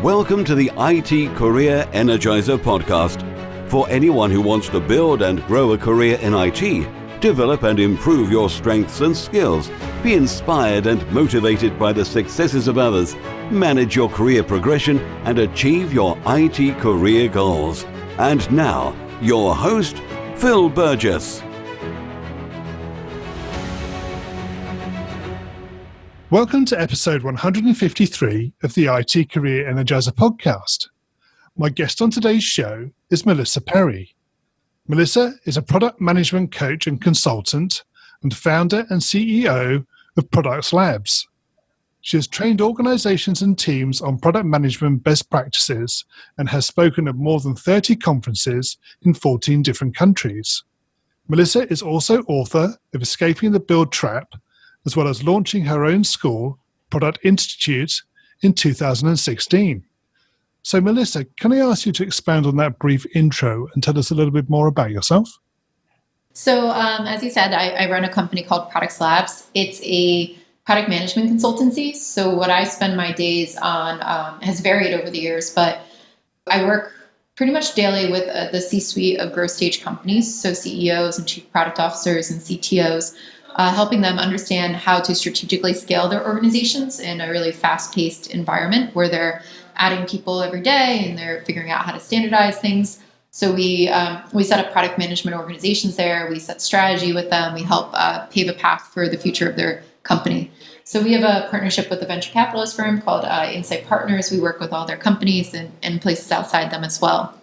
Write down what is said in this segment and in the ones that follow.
Welcome to the IT Career Energizer podcast. For anyone who wants to build and grow a career in IT, develop and improve your strengths and skills, be inspired and motivated by the successes of others, manage your career progression, and achieve your IT career goals. And now, your host, Phil Burgess. Welcome to episode 153 of the IT Career Energizer podcast. My guest on today's show is Melissa Perri. Melissa is a product management coach and consultant and founder and CEO of Produx Labs. She has trained organizations and teams on product management best practices and has spoken at more than 30 conferences in 14 different countries. Melissa is also author of Escaping the Build Trap, as well as launching her own school, Product Institute, in 2016. So, Melissa, can I ask you to expand on that brief intro and tell us a little bit more about yourself? So, as you said, I run a company called Produx Labs. It's a product management consultancy. So what I spend my days on has varied over the years, but I work pretty much daily with the C-suite of growth stage companies, so CEOs and chief product officers and CTOs, helping them understand how to strategically scale their organizations in a really fast-paced environment where they're adding people every day and they're figuring out how to standardize things. So we set up product management organizations there. We set strategy with them. We help pave a path for the future of their company. So we have a partnership with a venture capitalist firm called Insight Partners. We work with all their companies and places outside them as well.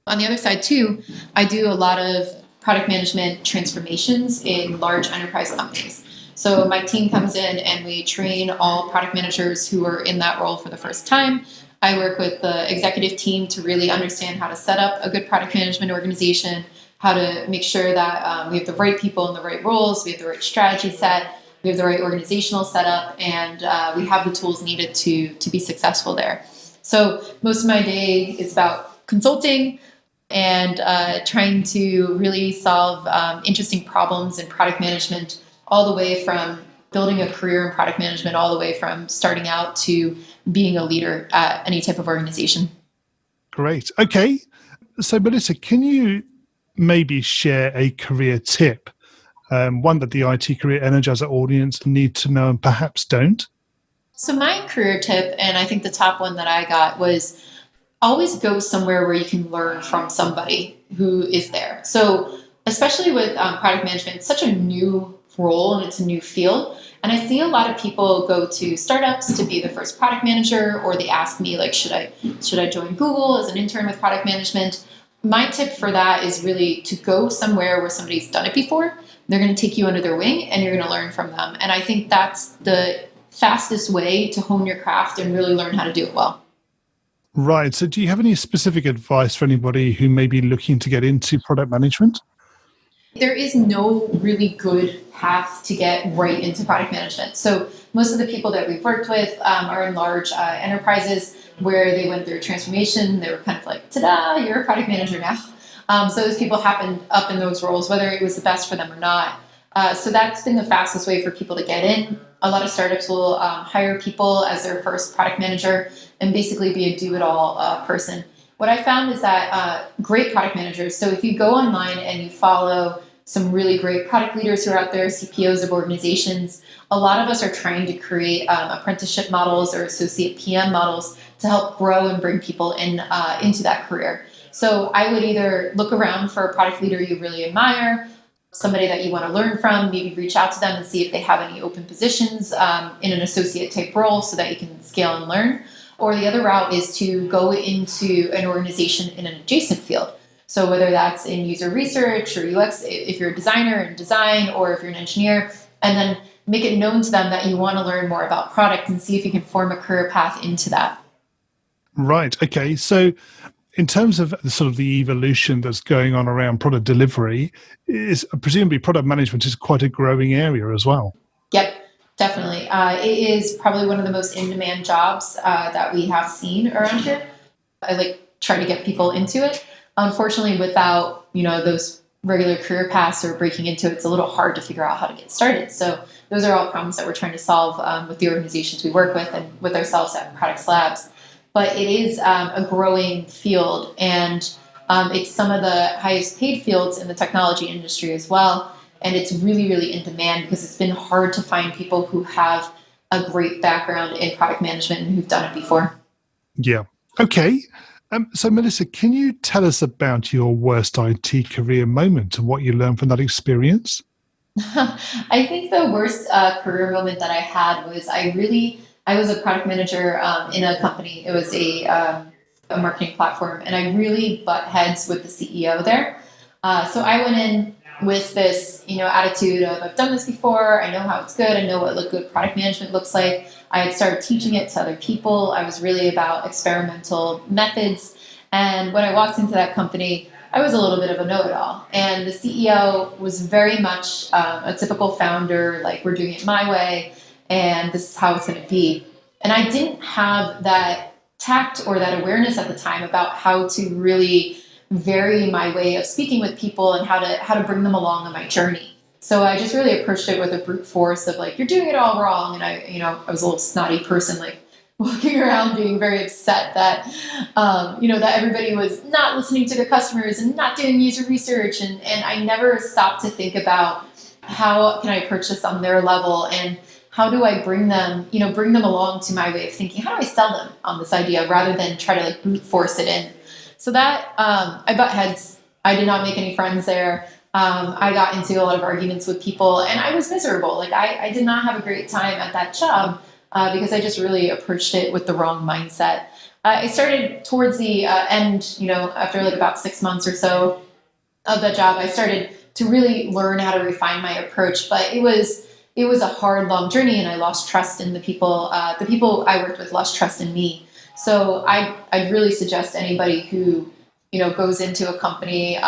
On the other side too, I do a lot of product management transformations in large enterprise companies. So my team comes in and we train all product managers who are in that role for the first time. I work with the executive team to really understand how to set up a good product management organization, how to make sure that we have the right people in the right roles, we have the right strategy set, we have the right organizational setup, and we have the tools needed to be successful there. So most of my day is about consulting and trying to really solve interesting problems in product management, all the way from building a career in product management, all the way from starting out to being a leader at any type of organization. Great. Okay. So, Melissa, can you maybe share a career tip, one that the IT Career Energizer audience need to know and perhaps don't? So my career tip, and I think the top one that I got, was always go somewhere where you can learn from somebody who is there. So especially with product management, it's such a new role and it's a new field. And I see a lot of people go to startups to be the first product manager, or they ask me, like, should I join Google as an intern with product management? My tip for that is really to go somewhere where somebody's done it before. They're going to take you under their wing and you're going to learn from them. And I think that's the fastest way to hone your craft and really learn how to do it well. Right. So do you have any specific advice for anybody who may be looking to get into product management? There is no really good path to get right into product management. So most of the people that we've worked with are in large enterprises where they went through a transformation. They were kind of like, ta-da, you're a product manager now. So those people happened up in those roles, whether it was the best for them or not. So that's been the fastest way for people to get in. A lot of startups will hire people as their first product manager and basically be a do-it-all person. What I found is that great product managers, so if you go online and you follow some really great product leaders who are out there, CPOs of organizations, a lot of us are trying to create apprenticeship models or associate PM models to help grow and bring people into that career. So I would either look around for a product leader you really admire, somebody that you want to learn from, maybe reach out to them and see if they have any open positions in an associate type role so that you can scale and learn. Or the other route is to go into an organization in an adjacent field. So whether that's in user research or UX, if you're a designer in design, or if you're an engineer, and then make it known to them that you want to learn more about product and see if you can form a career path into that. Right. Okay. So in terms of the sort of the evolution that's going on around product delivery, is presumably product management is quite a growing area as well. Yep, definitely. It is probably one of the most in-demand jobs that we have seen around here. I try to get people into it. Unfortunately, without those regular career paths or breaking into it, it's a little hard to figure out how to get started. So those are all problems that we're trying to solve with the organizations we work with and with ourselves at Produx Labs. but it is a growing field, and it's some of the highest paid fields in the technology industry as well. And it's really, really in demand because it's been hard to find people who have a great background in product management and who've done it before. Yeah. Okay. So, Melissa, can you tell us about your worst IT career moment and what you learned from that experience? I think the worst career moment that I had was I was a product manager in a company. It was a marketing platform, and I really butt heads with the CEO there. So I went in with this, attitude of I've done this before. I know how it's good. I know what good product management looks like. I had started teaching it to other people. I was really about experimental methods. And when I walked into that company, I was a little bit of a know-it-all. And the CEO was very much a typical founder, like, we're doing it my way, and this is how it's going to be. And I didn't have that tact or that awareness at the time about how to really vary my way of speaking with people and how to bring them along on my journey. So I just really approached it with a brute force of like, you're doing it all wrong. And I was a little snotty person, like walking around being very upset that, that everybody was not listening to their customers and not doing user research. And I never stopped to think about how can I approach this on their level, and how do I bring them along to my way of thinking? How do I sell them on this idea rather than try to like brute force it in? So that I butt heads. I did not make any friends there. I got into a lot of arguments with people, and I was miserable. Like I did not have a great time at that job because I just really approached it with the wrong mindset. I started towards the end, after like about 6 months or so of that job, I started to really learn how to refine my approach. But it was a hard, long journey, and I lost trust in the people. The people I worked with lost trust in me. So I'd really suggest anybody who, goes into a company,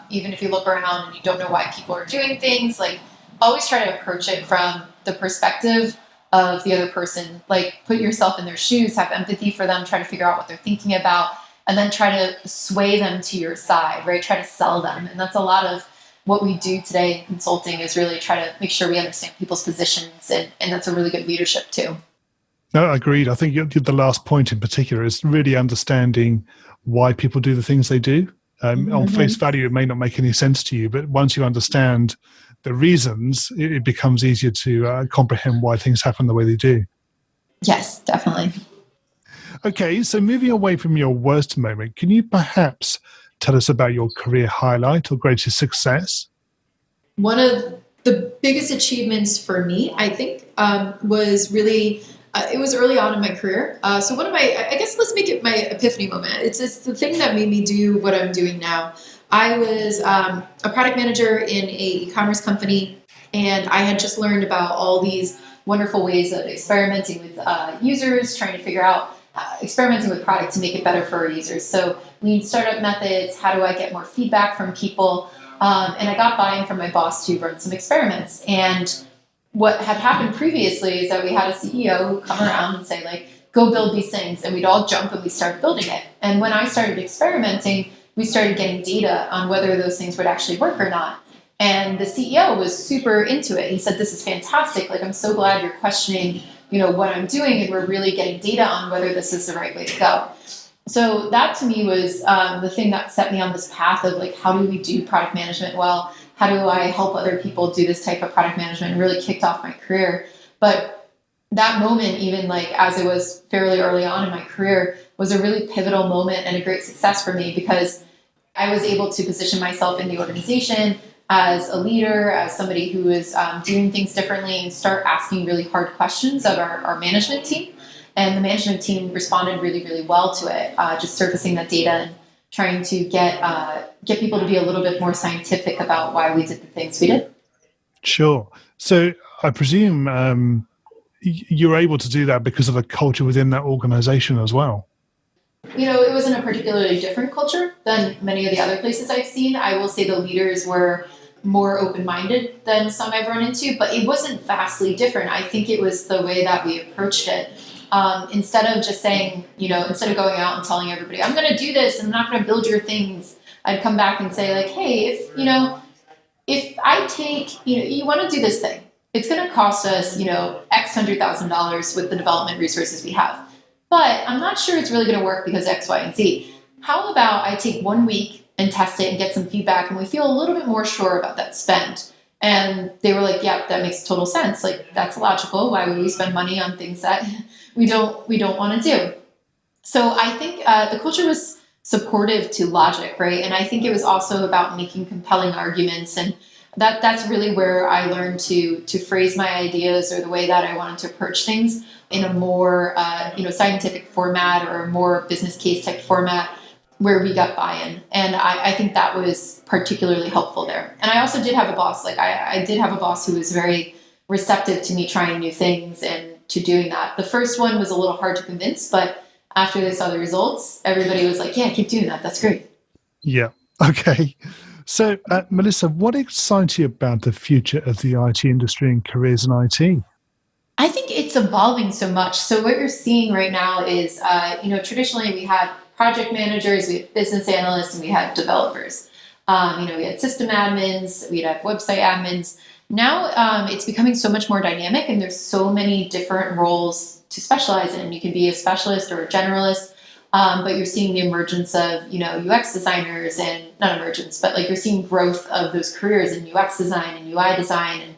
even if you look around and you don't know why people are doing things, like always try to approach it from the perspective of the other person. Like put yourself in their shoes, have empathy for them, try to figure out what they're thinking about, and then try to sway them to your side, right? Try to sell them. And that's a lot of what we do today in consulting, is really try to make sure we understand people's positions. And that's a really good leadership too. No, agreed. I think the last point in particular is really understanding why people do the things they do. On face value, it may not make any sense to you, but once you understand the reasons, it becomes easier to comprehend why things happen the way they do. Yes, definitely. Okay, so moving away from your worst moment, can you perhaps tell us about your career highlight or greatest success? One of the biggest achievements for me, I think, was really... it was early on in my career. So one of I guess let's make it my epiphany moment. It's the thing that made me do what I'm doing now. I was a product manager in a e-commerce company, and I had just learned about all these wonderful ways of experimenting with users, trying to figure out experimenting with product to make it better for our users. So lean startup methods, how do I get more feedback from people? And I got buy-in from my boss to run some experiments. And what had happened previously is that we had a CEO who come around and say, like, go build these things. And we'd all jump and we started building it. And when I started experimenting, we started getting data on whether those things would actually work or not. And the CEO was super into it. He said, this is fantastic. Like, I'm so glad you're questioning, what I'm doing. And we're really getting data on whether this is the right way to go. So that to me was the thing that set me on this path of like, how do we do product management well? How do I help other people do this type of product management? And really kicked off my career. But that moment, even like as it was fairly early on in my career, was a really pivotal moment and a great success for me, because I was able to position myself in the organization as a leader, as somebody who is doing things differently, and start asking really hard questions of our management team. And the management team responded really, really well to it, just surfacing that data and trying to get people to be a little bit more scientific about why we did the things we did. Sure. So I presume you're able to do that because of the culture within that organization as well. It wasn't a particularly different culture than many of the other places I've seen. I will say the leaders were more open-minded than some I've run into, but it wasn't vastly different. I think it was the way that we approached it. Instead of just saying, instead of going out and telling everybody, I'm going to do this and I'm not going to build your things, I'd come back and say like, hey, if I take, you want to do this thing, it's going to cost us, X $100,000 with the development resources we have. but I'm not sure it's really going to work because X, Y, and Z. How about I take 1 week and test it and get some feedback, and we feel a little bit more sure about that spend? And they were like, yeah, that makes total sense. Like, that's logical. Why would we spend money on things that we don't want to do? So I think the culture was supportive to logic, right? And I think it was also about making compelling arguments, and that's really where I learned to phrase my ideas or the way that I wanted to approach things in a more scientific format or a more business case type format where we got buy-in. And I think that was particularly helpful there. And I also did have a boss. Like I did have a boss who was very receptive to me trying new things and to doing that. The first one was a little hard to convince, but after they saw the results, everybody was like, yeah, keep doing that. That's great. Yeah. Okay. So, Melissa, what excites you about the future of the IT industry and careers in IT? I think it's evolving so much. So what you're seeing right now is, traditionally we had project managers, we had business analysts, and we had developers. We had system admins, we'd have website admins. Now it's becoming so much more dynamic, and there's so many different roles to specialize in. You can be a specialist or a generalist, but you're seeing the emergence of, UX designers, and not emergence, but like you're seeing growth of those careers in UX design and UI design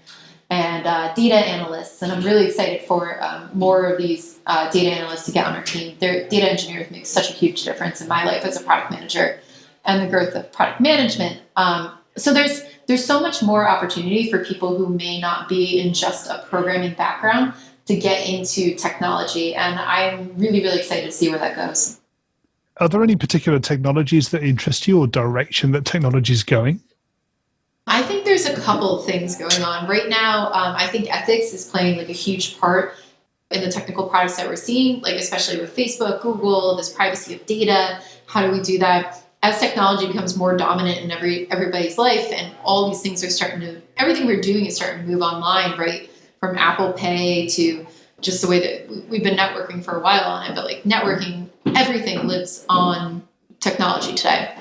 and data analysts. And I'm really excited for more of these data analysts to get on our team. Their data engineers make such a huge difference in my life as a product manager and the growth of product management. So there's so much more opportunity for people who may not be in just a programming background to get into technology. And I'm really, really excited to see where that goes. Are there any particular technologies that interest you or direction that technology is going? I think there's a couple of things going on right now. I think ethics is playing like a huge part in the technical products that we're seeing, like especially with Facebook, Google, this privacy of data. How do we do that? As technology becomes more dominant in everybody's life, and all these things are everything we're doing is starting to move online, right? From Apple Pay to just the way that we've been networking for a while on it, but like networking, everything lives on technology today.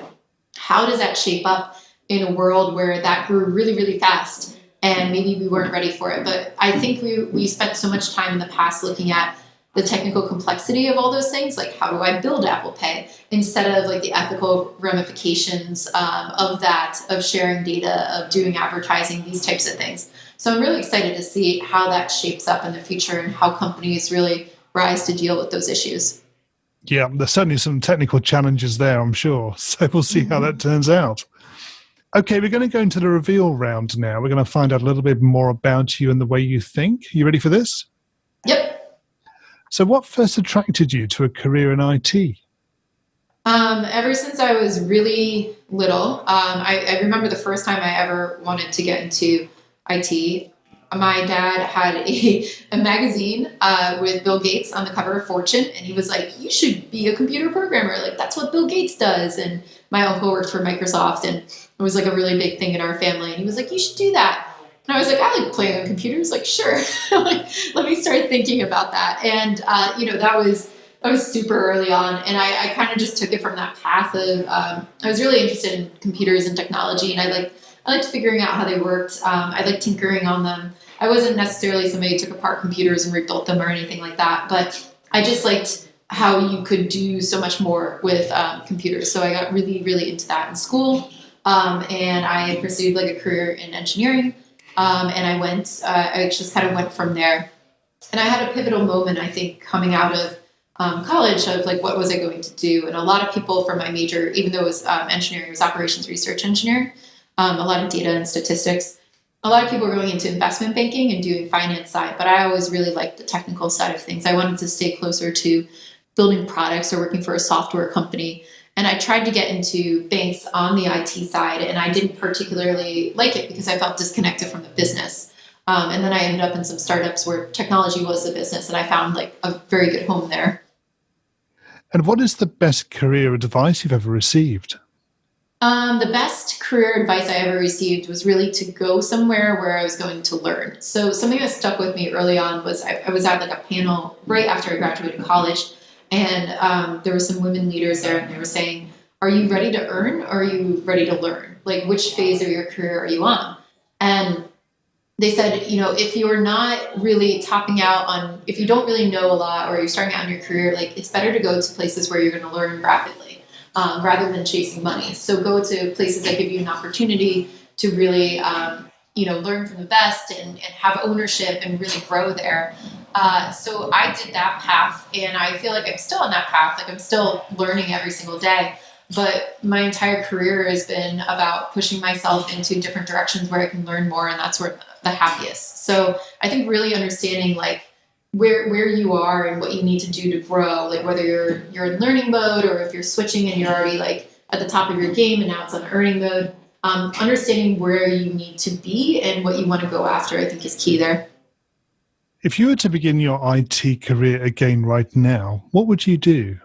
How does that shape up in a world where that grew really, really fast and maybe we weren't ready for it? But I think we spent so much time in the past looking at the technical complexity of all those things, like how do I build Apple Pay, instead of like the ethical ramifications of sharing data, of doing advertising, these types of things. So I'm really excited to see how that shapes up in the future and how companies really rise to deal with those issues. Yeah, there's certainly some technical challenges there, I'm sure. So we'll see how that turns out. Okay, we're going to go into the reveal round now. We're going to find out a little bit more about you and the way you think. You ready for this? Yep. So what first attracted you to a career in IT? Ever since I was really little, I remember the first time I ever wanted to get into IT. My dad had a magazine with Bill Gates on the cover of Fortune, and he was like, you should be a computer programmer. Like, that's what Bill Gates does. And my uncle worked for Microsoft, and it was like a really big thing in our family. And he was like, you should do that. And I was like, I like playing on computers. Like, sure. Like, let me start thinking about that. And, that was super early on. And I kind of just took it from that path of, I was really interested in computers and technology. And I liked figuring out how they worked. I liked tinkering on them. I wasn't necessarily somebody who took apart computers and rebuilt them or anything like that. But I just liked how you could do so much more with computers. So I got really, really into that in school. And I pursued like a career in engineering. And I just kind of went from there. And I had a pivotal moment, I think, coming out of college of like, what was I going to do? And a lot of people from my major, even though it was engineering, it was operations research engineering, a lot of data and statistics. A lot of people were going into investment banking and doing finance side, but I always really liked the technical side of things. I wanted to stay closer to building products or working for a software company. And I tried to get into banks on the IT side, and I didn't particularly like it because I felt disconnected from the business. And then I ended up in some startups where technology was the business, and I found like a very good home there. And what is the best career advice you've ever received? The best career advice I ever received was really to go somewhere where I was going to learn. So something that stuck with me early on was I was at like a panel right after I graduated college, and there were some women leaders there, and they were saying, are you ready to earn or are you ready to learn? Like, which phase of your career are you on? And they said, if you're not really topping out on, if you don't really know a lot or you're starting out in your career, like it's better to go to places where you're going to learn rapidly rather than chasing money. So go to places that give you an opportunity to really, learn from the best and have ownership and really grow there. So I did that path, and I feel like I'm still on that path. Like I'm still learning every single day. But my entire career has been about pushing myself into different directions where I can learn more, and that's where I'm the happiest. So I think really understanding like where you are and what you need to do to grow, like whether you're in learning mode or if you're switching and you're already like at the top of your game and now it's on earning mode, understanding where you need to be and what you want to go after, I think is key there. If you were to begin your IT career again right now, what would you do?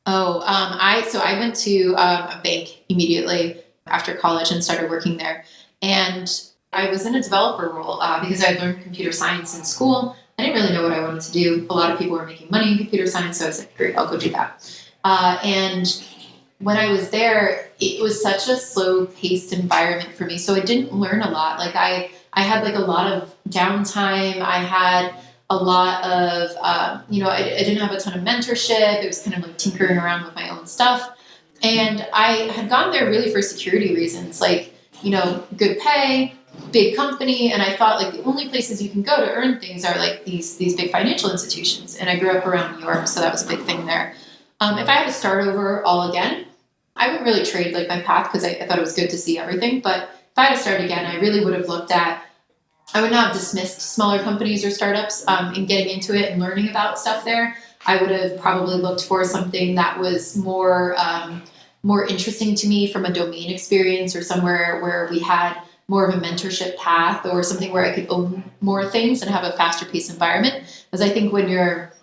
I went to a bank immediately after college and started working there. And I was in a developer role because I learned computer science in school. I didn't really know what I wanted to do. A lot of people were making money in computer science, so I was like, great, I'll go do that. And when I was there, it was such a slow-paced environment for me, so I didn't learn a lot. Like I had like a lot of downtime. I had a lot of, I didn't have a ton of mentorship. It was kind of like tinkering around with my own stuff. And I had gone there really for security reasons, like, good pay, big company. And I thought like the only places you can go to earn things are like these big financial institutions. And I grew up around New York, so that was a big thing there. If I had to start over all again, I wouldn't really trade like my path because I thought it was good to see everything. But if I had to start again, I really would have I would not have dismissed smaller companies or startups in getting into it and learning about stuff there. I would have probably looked for something that was more interesting to me from a domain experience, or somewhere where we had more of a mentorship path, or something where I could own more things and have a faster paced environment. Because I think when you're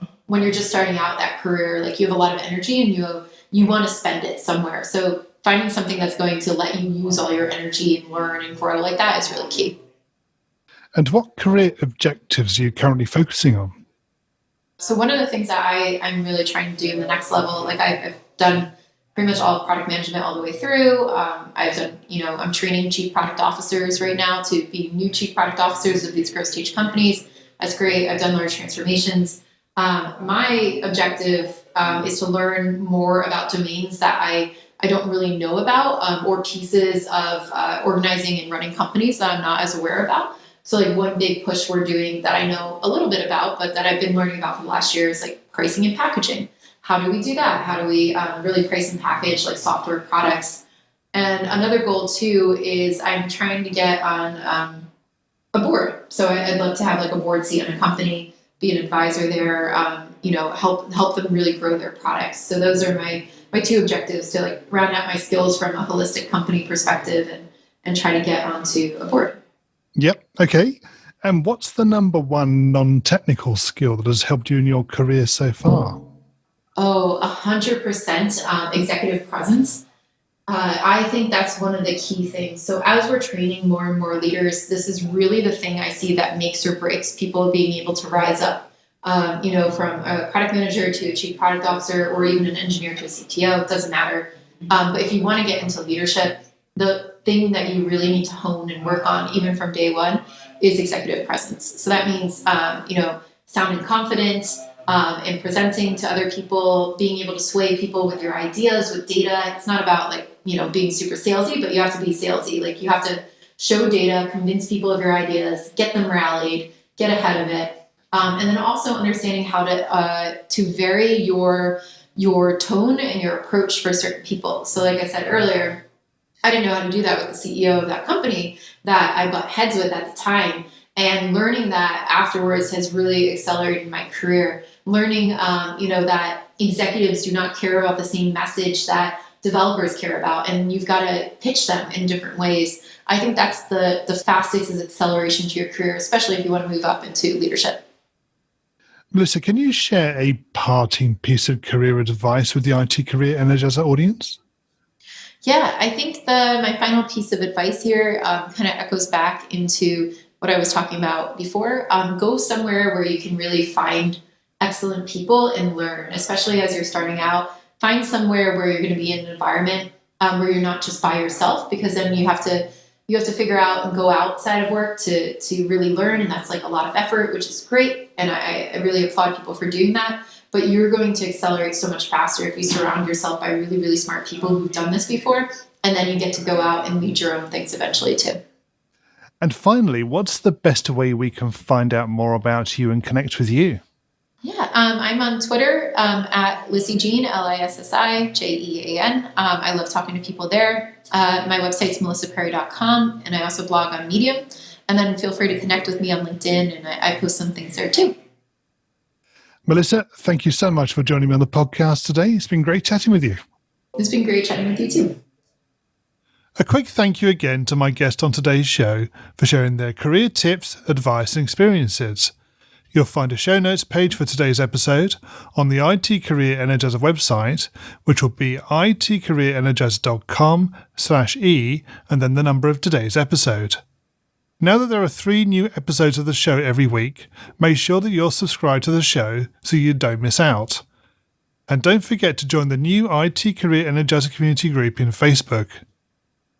just starting out that career, like you have a lot of energy and you want to spend it somewhere. So finding something that's going to let you use all your energy and learn and grow like that is really key. And what career objectives are you currently focusing on? So one of the things that I'm really trying to do in the next level, like I've done pretty much all of product management all the way through. I've done, I'm training chief product officers right now to be new chief product officers of these growth stage companies. That's great. I've done large transformations. My objective is to learn more about domains that I don't really know about, or pieces of organizing and running companies that I'm not as aware about. So like one big push we're doing that I know a little bit about, but that I've been learning about for the last year is like pricing and packaging. How do we do that? How do we really price and package like software products? And another goal too is I'm trying to get on a board. So I'd love to have like a board seat in a company, be an advisor there, help them really grow their products. So those are my two objectives, to like round out my skills from a holistic company perspective and try to get onto a board. Yep. Okay. And what's the number one non-technical skill that has helped you in your career so far? 100% executive presence. I think that's one of the key things. So as we're training more and more leaders, this is really the thing I see that makes or breaks people being able to rise up, from a product manager to a chief product officer, or even an engineer to a CTO. It doesn't matter. But if you want to get into leadership, the thing that you really need to hone and work on, even from day one, is executive presence. So that means, sounding confident and presenting to other people, being able to sway people with your ideas, with data. It's not about being super salesy, but you have to be salesy. Like you have to show data, convince people of your ideas, get them rallied, get ahead of it. And then also understanding how to vary your tone and your approach for certain people. So like I said earlier, I didn't know how to do that with the CEO of that company that I butt heads with at the time. And learning that afterwards has really accelerated my career. Learning, that executives do not care about the same message that developers care about, and you've got to pitch them in different ways. I think that's the fastest acceleration to your career, especially if you want to move up into leadership. Melissa, can you share a parting piece of career advice with the IT Career Energizer audience? Yeah, I think my final piece of advice here kind of echoes back into what I was talking about before. Go somewhere where you can really find excellent people and learn, especially as you're starting out. Find somewhere where you're going to be in an environment where you're not just by yourself, because then you have to you have to figure out and go outside of work to really learn. And that's like a lot of effort, which is great. And I really applaud people for doing that. But you're going to accelerate so much faster if you surround yourself by really, really smart people who've done this before. And then you get to go out and lead your own things eventually too. And finally, what's the best way we can find out more about you and connect with you? Yeah, I'm on Twitter at Lissy Jean, LISSIJEAN. I love talking to people there. My website's melissaperri.com, and I also blog on Medium. And then feel free to connect with me on LinkedIn, and I post some things there too. Melissa, thank you so much for joining me on the podcast today. It's been great chatting with you. It's been great chatting with you too. A quick thank you again to my guest on today's show for sharing their career tips, advice, and experiences. You'll find a show notes page for today's episode on the IT Career Energizer website, which will be itcareerenergizer.com/e and then the number of today's episode. Now that there are 3 new episodes of the show every week, make sure that you're subscribed to the show so you don't miss out. And don't forget to join the new IT Career Energizer community group in Facebook.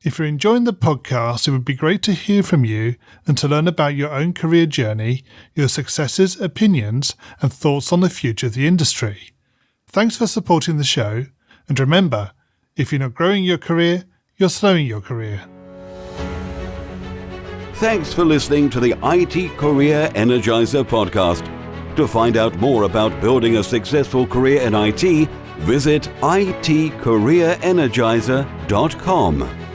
If you're enjoying the podcast, it would be great to hear from you and to learn about your own career journey, your successes, opinions, and thoughts on the future of the industry. Thanks for supporting the show, and remember, if you're not growing your career, you're slowing your career. Thanks for listening to the IT Career Energizer podcast. To find out more about building a successful career in IT, visit itcareerenergizer.com.